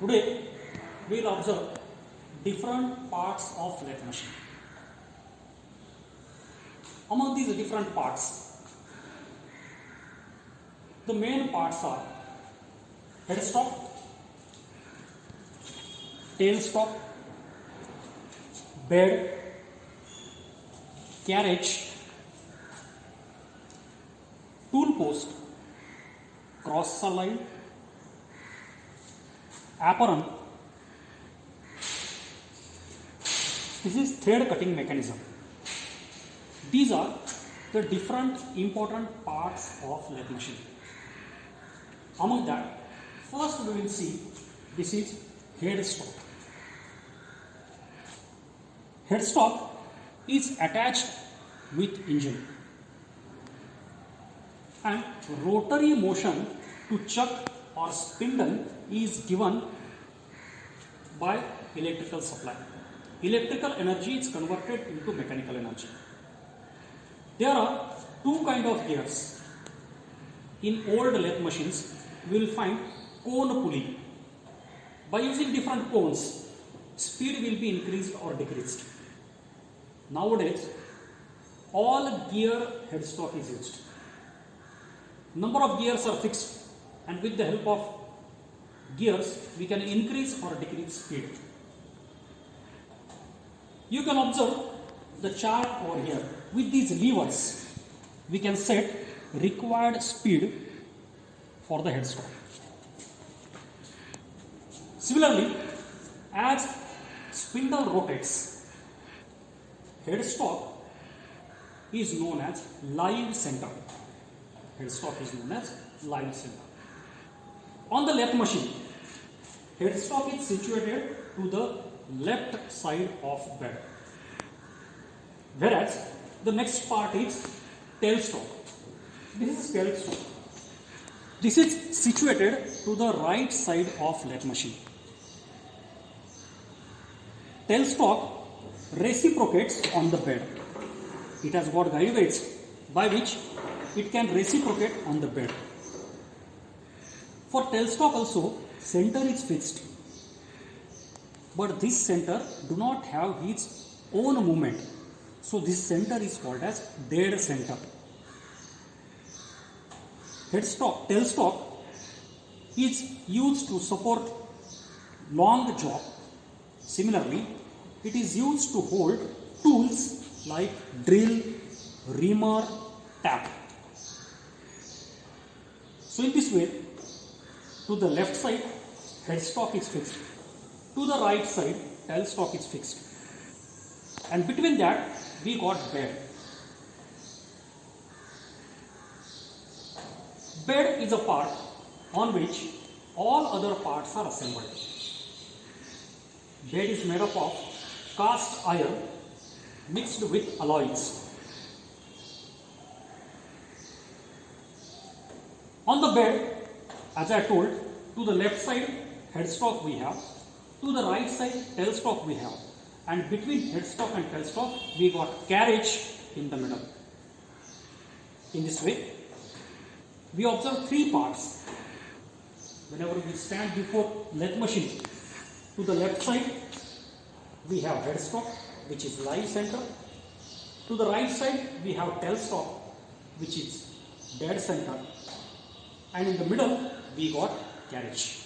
Today we will observe different parts of lathe machine. Among these different parts, the main parts are headstock, tailstock, bed, carriage, tool post, cross saw line, apron. This is thread cutting mechanism. These are the different important parts of lathe machine. Among that, first we will see this is headstock. Headstock is attached with engine and rotary motion to chuck or spindle is given by electrical supply. Electrical energy is converted into mechanical energy. There are two kinds of gears. In old lathe machines, we will find cone pulley. By using different cones, speed will be increased or decreased. Nowadays, all gear headstock is used. Number of gears are fixed, and with the help of gears, we can increase or decrease speed. You can observe the chart over here. With these levers, we can set required speed for the headstock. Similarly, as spindle rotates, headstock is known as live center. Headstock is known as live center. On the lathe machine, headstock is situated to the left side of bed, whereas the next part is tailstock. This is tailstock. This is situated to the right side of lathe machine. Tailstock reciprocates on the bed. It has got guide weights by which it can reciprocate on the bed. For tailstock also, center is fixed, but this center do not have its own movement. So this center is called as dead center. Tailstock is used to support long job. Similarly, it is used to hold tools like drill, reamer, tap. So in this way, to the left side, headstock is fixed. To the right side, tailstock is fixed. And between that, we got bed. Bed is a part on which all other parts are assembled. Bed is made up of cast iron mixed with alloys. On the bed, as I told, to the left side headstock we have, to the right side tailstock we have, and between headstock and tailstock we got carriage in the middle. In this way, we observe three parts. Whenever we stand before lathe machine, to the left side we have headstock, which is live center. To the right side we have tailstock, which is dead center, and in the middle we got carriage.